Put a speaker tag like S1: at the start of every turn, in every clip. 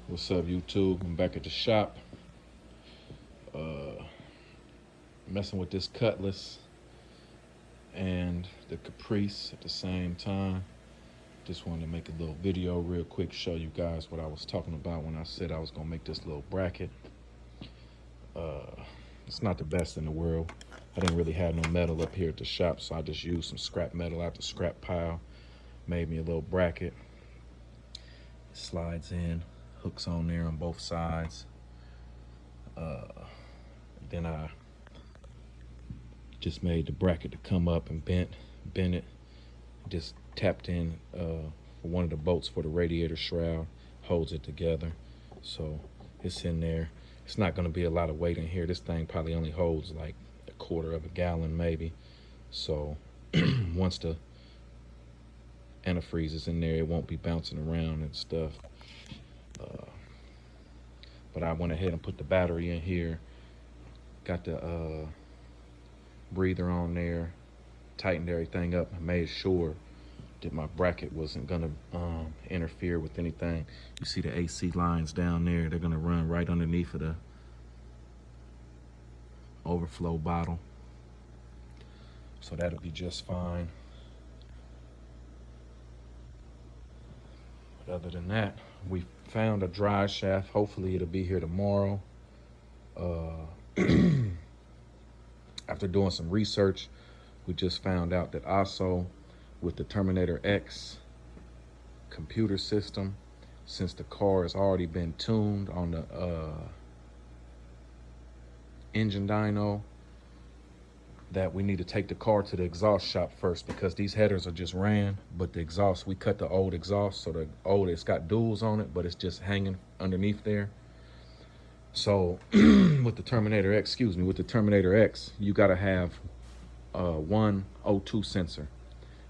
S1: What's up, YouTube? I'm back at the shop, uh, messing with this cutlass and the caprice at the same time. Just wanted to make a little video real quick, show you guys what I was talking about when I said I was gonna make this little bracket. Uh, it's not the best in the world. I didn't really have no metal up here at the shop, so I just used some scrap metal out the scrap pile. Made me a little bracket. It slides in, hooks on there on both sides. Then I just made the bracket to come up and bent it. Just tapped in for one of the bolts for the radiator shroud, holds it together. So it's in there. It's not gonna be a lot of weight in here. This thing probably only holds like a quarter of a gallon maybe. So once the antifreeze is in there, it won't be bouncing around and stuff. But I went ahead and put the battery in here. Got the breather on there, tightened everything up. I made sure that my bracket wasn't gonna interfere with anything. You see the AC lines down there, they're gonna run right underneath of the overflow bottle. So that'll be just fine. But other than that, we found a dry shaft. Hopefully it'll be here tomorrow. After doing some research, we just found out that also with the Terminator X computer system, since the car has already been tuned on the engine dyno, that we need to take the car to the exhaust shop first, because these headers are just ran, but the exhaust, we cut the old exhaust, so the old, it's got duals on it, but it's just hanging underneath there. So with the Terminator X, you gotta have one O2 sensor,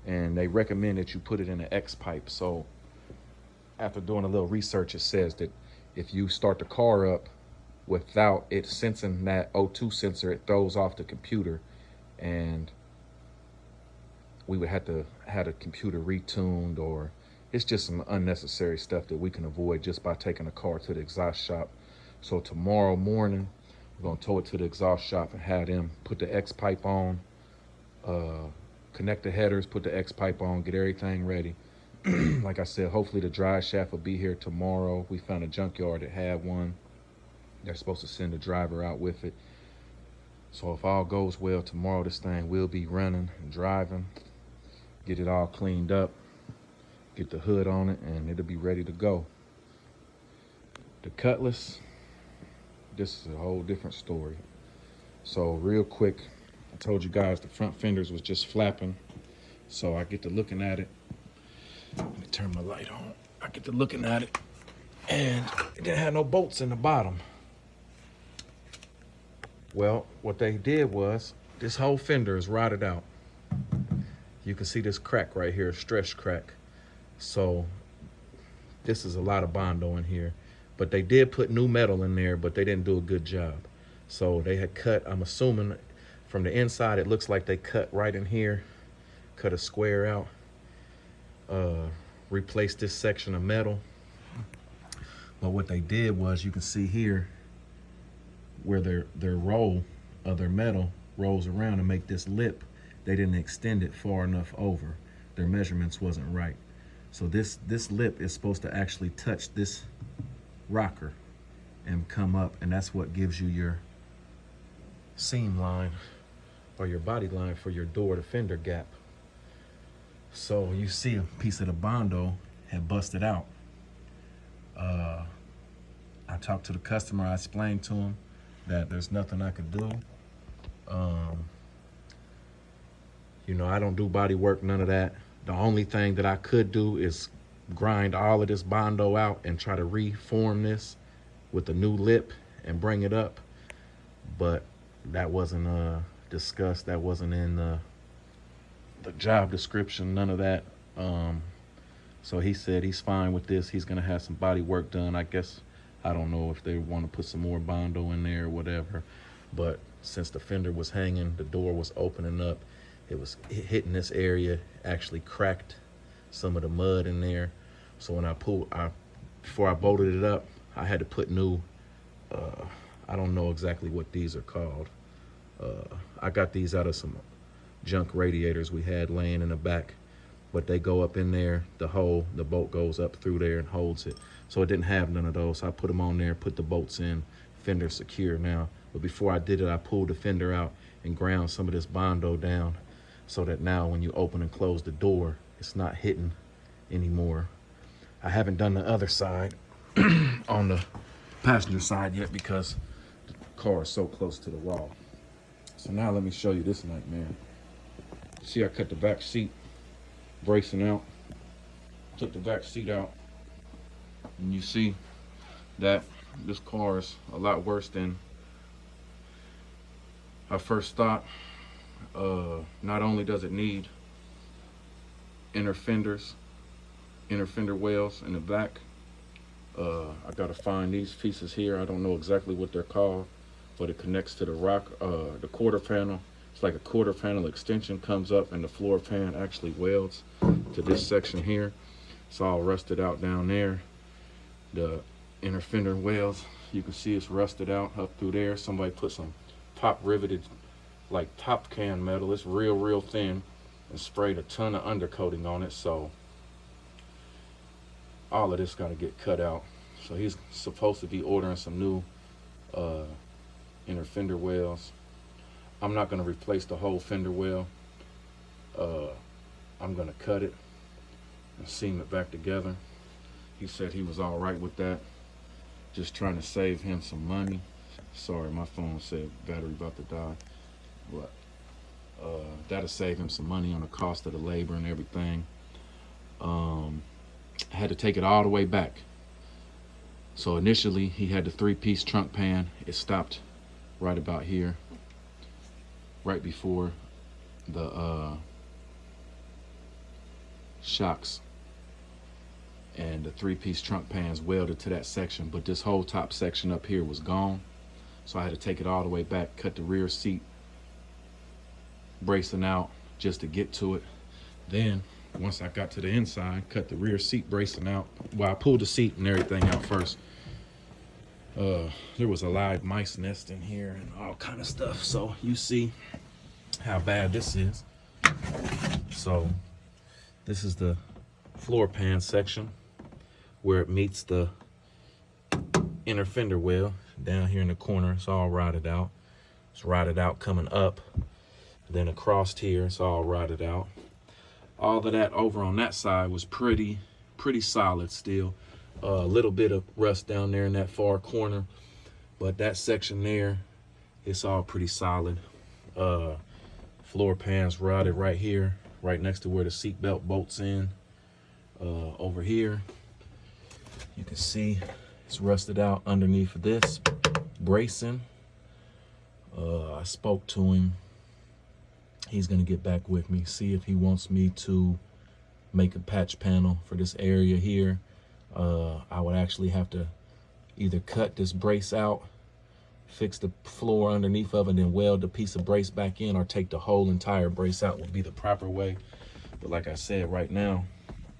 S1: and they recommend that you put it in an X pipe. So after doing a little research, it says that if you start the car up without it sensing that O2 sensor, it throws off the computer, and we would have to have the computer retuned, or it's just some unnecessary stuff that we can avoid just by taking the car to the exhaust shop. So tomorrow morning, we're gonna tow it to the exhaust shop and have them put the X pipe on, connect the headers, put the X pipe on, get everything ready. Like I said, hopefully the dry shaft will be here tomorrow. We found a junkyard that had one. They're supposed to send a driver out with it. So if all goes well tomorrow, this thing will be running and driving, get it all cleaned up, get the hood on it, and it'll be ready to go. The cutlass, this is a whole different story. So real quick, I told you guys the front fenders was just flapping. So I get to looking at it. Let me turn my light on. I get to looking at it, and it didn't have no bolts in the bottom. Well, what they did was, this whole fender is rotted out. You can see this crack right here, stretch crack. So this is a lot of Bondo in here. But they did put new metal in there, but they didn't do a good job. So they had cut, I'm assuming from the inside, it looks like they cut right in here, cut a square out, replaced this section of metal. But what they did was, you can see here where their roll of their metal rolls around and make this lip, they didn't extend it far enough over. Their measurements wasn't right. So this lip is supposed to actually touch this rocker and come up, and that's what gives you your seam line or your body line for your door to fender gap. So you see a piece of the Bondo had busted out. I talked to the customer, I explained to him that there's nothing I could do. You know, I don't do body work, none of that. The only thing that I could do is grind all of this Bondo out and try to reform this with a new lip and bring it up. But that wasn't discussed. That wasn't in the job description, none of that. So he said he's fine with this. He's gonna have some body work done. I guess, I don't know if they want to put some more Bondo in there or whatever. But since the fender was hanging, the door was opening up, it was hitting this area, actually cracked some of the mud in there. So when before I bolted it up, I had to put new, I don't know exactly what these are called. I got these out of some junk radiators we had laying in the back, but they go up in there, the bolt goes up through there and holds it. So it didn't have none of those. So I put them on there, put the bolts in, fender secure now. But before I did it, I pulled the fender out and ground some of this Bondo down so that now when you open and close the door, it's not hitting anymore. I haven't done the other side on the passenger side yet because the car is so close to the wall. So now let me show you this nightmare. See, I cut the back seat bracing out, took the back seat out, and you see that this car is a lot worse than I first thought. Not only does it need inner fender wells in the back, I gotta find these pieces here. I don't know exactly what they're called, but it connects to the quarter panel. It's like a quarter panel extension comes up and the floor pan actually welds to this section here. It's all rusted out down there. The inner fender wells, you can see it's rusted out up through there. Somebody put some top riveted, like top can metal. It's real thin, and sprayed a ton of undercoating on it. So all of this got to get cut out. So he's supposed to be ordering some new inner fender wells. I'm not going to replace the whole fender well. I'm going to cut it and seam it back together. He said he was all right with that. Just trying to save him some money. Sorry, my phone said battery about to die. But that'll save him some money on the cost of the labor and everything. I had to take it all the way back. So initially he had the 3-piece trunk pan. It stopped right about here, right before the shocks, and the 3-piece trunk pan's welded to that section, but this whole top section up here was gone. So I had to take it all the way back, cut the rear seat bracing out just to get to it. Then once I got to the inside, cut the rear seat bracing out. Well, I pulled the seat and everything out first. There was a live mice nest in here and all kind of stuff. So you see how bad this is. So this is the floor pan section where it meets the inner fender well. Down here in the corner, it's all rotted out. It's rotted out coming up. Then across here, it's all rotted out. All of that over on that side was pretty solid still. A little bit of rust down there in that far corner, but that section there, it's all pretty solid. Floor pan's rotted right here, right next to where the seatbelt bolts in. Over here, you can see it's rusted out underneath of this bracing. I spoke to him. He's gonna get back with me, see if he wants me to make a patch panel for this area here. I would actually have to either cut this brace out, fix the floor underneath of it, and then weld the piece of brace back in, or take the whole entire brace out would be the proper way. But like I said, right now,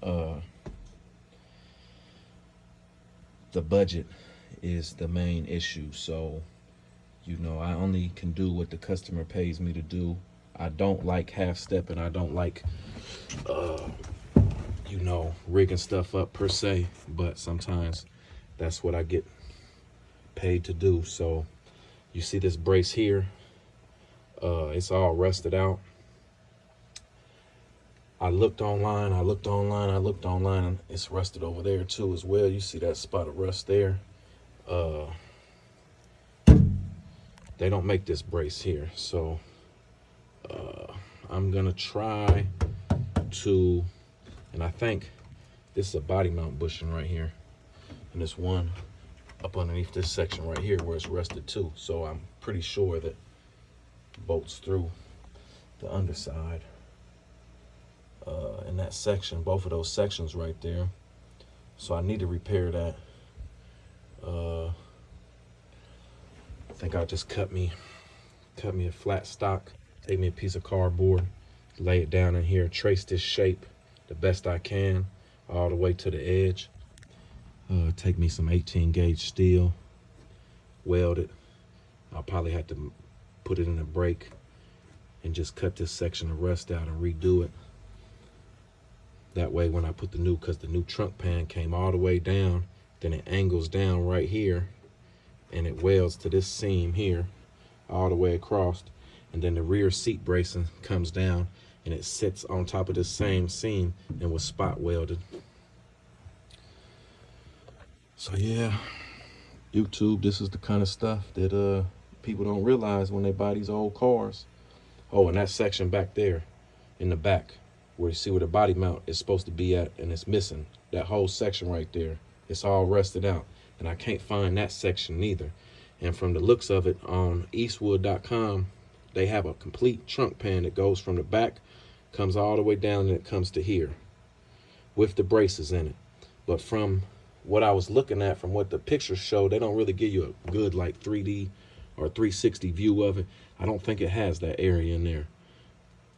S1: the budget is the main issue. So, you know, I only can do what the customer pays me to do. I don't like half-stepping. I don't like, you know, rigging stuff up per se, but sometimes that's what I get paid to do. So you see this brace here, it's all rusted out. I looked online, and it's rusted over there too as well. You see that spot of rust there. They don't make this brace here, so I'm gonna try to, and I think this is a body mount bushing right here, and this one up underneath this section right here where it's rusted too. So I'm pretty sure that bolts through the underside in that section, both of those sections right there. So I need to repair that. I think I'll just cut me a flat stock, take me a piece of cardboard, lay it down in here, trace this shape the best I can all the way to the edge, Take me some 18 gauge steel, weld it. I'll probably have to put it in a brake and just cut this section of rust out and redo it. That way when I put the new, because the new trunk pan came all the way down, then it angles down right here and it welds to this seam here all the way across, and then the rear seat bracing comes down and it sits on top of this same seam and was spot welded. So yeah, YouTube, this is the kind of stuff that people don't realize when they buy these old cars. Oh, and that section back there in the back where you see where the body mount is supposed to be at, and it's missing. That whole section right there, it's all rusted out, and I can't find that section neither. And from the looks of it on eastwood.com, they have a complete trunk pan that goes from the back, comes all the way down, and it comes to here with the braces in it. But from what I was looking at, from what the pictures show, they don't really give you a good like 3D or 360 view of it. I don't think it has that area in there.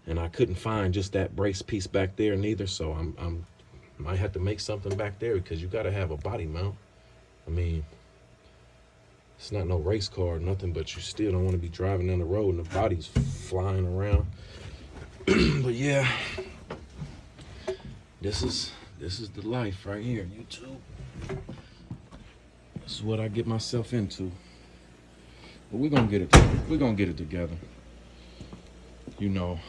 S1: And I couldn't find just that brace piece back there neither, so I'm might have to make something back there, because you got to have a body mount. I mean, it's not no race car or nothing, but you still don't want to be driving down the road and the body's flying around. But yeah, this is the life right here, YouTube. This is what I get myself into. But we're gonna get it together. You know,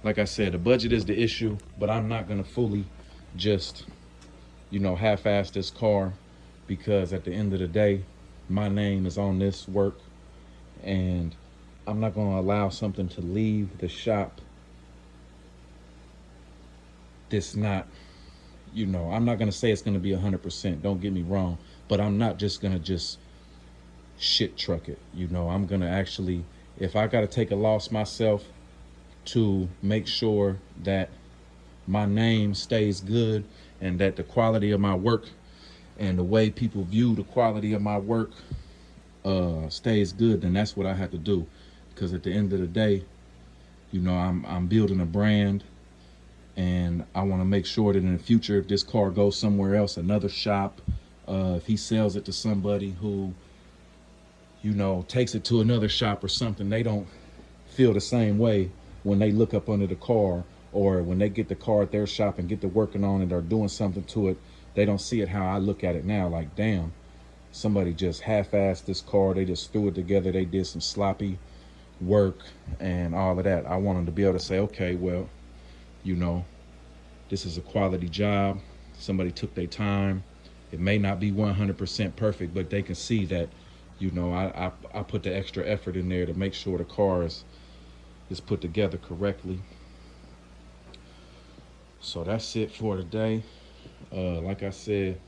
S1: like I said, the budget is the issue, but I'm not gonna fully just, you know, half-ass this car, because at the end of the day, my name is on this work, and I'm not gonna allow something to leave the shop that's not, you know, I'm not gonna say it's gonna be 100%, don't get me wrong, but I'm not just gonna shit truck it. You know, I'm gonna actually, if I gotta take a loss myself to make sure that my name stays good and that the quality of my work and the way people view the quality of my work stays good, then that's what I have to do. Because at the end of the day, you know, I'm building a brand, and I want to make sure that in the future, if this car goes somewhere else, another shop, if he sells it to somebody who, you know, takes it to another shop or something, they don't feel the same way when they look up under the car, or when they get the car at their shop and get to working on it or doing something to it, they don't see it how I look at it now, like, damn, somebody just half-assed this car, they just threw it together, they did some sloppy work and all of that. I want them to be able to say, okay, well, you know, this is a quality job, somebody took their time. It may not be 100% perfect, but they can see that, you know, I put the extra effort in there to make sure the car is put together correctly. So that's it for today. Like I said,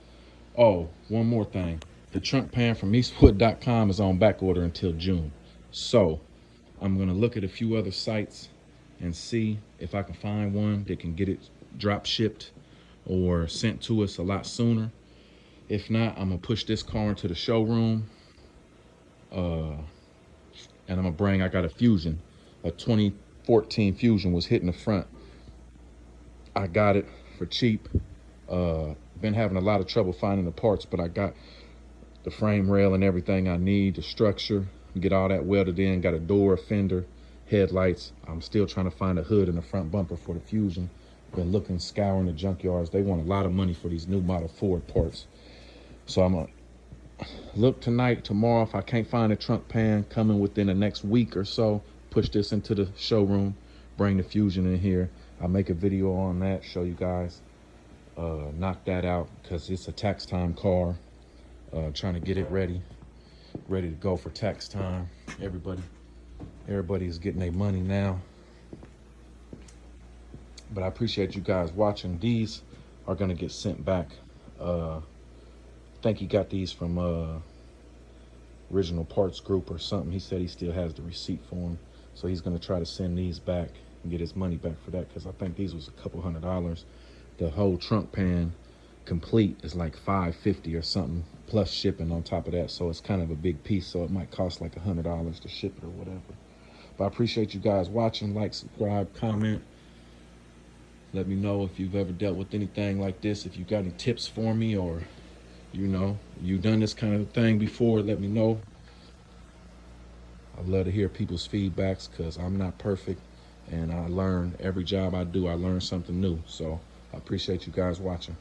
S1: oh, one more thing. The trunk pan from eastwood.com is on back order until June. So I'm gonna look at a few other sites and see if I can find one that can get it drop shipped or sent to us a lot sooner. If not, I'm gonna push this car into the showroom. And I'm gonna bring, I got a Fusion, a 2014 Fusion was hitting the front. I got it for cheap. Been having a lot of trouble finding the parts, but I got the frame rail and everything I need, the structure, get all that welded in, got a door, a fender, headlights. I'm still trying to find a hood and a front bumper for the Fusion. Been looking, scouring the junkyards. They want a lot of money for these new model Ford parts. So I'm gonna look tonight, tomorrow, if I can't find a trunk pan coming within the next week or so, push this into the showroom, bring the Fusion in here. I'll make a video on that, show you guys, knock that out, because it's a tax time car. Trying to get it ready to go for tax time. Everybody is getting their money now. But I appreciate you guys watching. These are gonna get sent back. I think he got these from Original Parts Group or something. He said he still has the receipt for them, so he's gonna try to send these back and get his money back for that, because I think these was a couple $100. The whole trunk pan complete is like $550 or something, plus shipping on top of that. So it's kind of a big piece, so it might cost like $100 to ship it or whatever. But I appreciate you guys watching. Like, subscribe, comment, Let me know if you've ever dealt with anything like this. If you got any tips for me, or you've done this kind of thing before, let me know. I love to hear people's feedbacks because I'm not perfect, and I learn every job I do. I learn something new. So I appreciate you guys watching.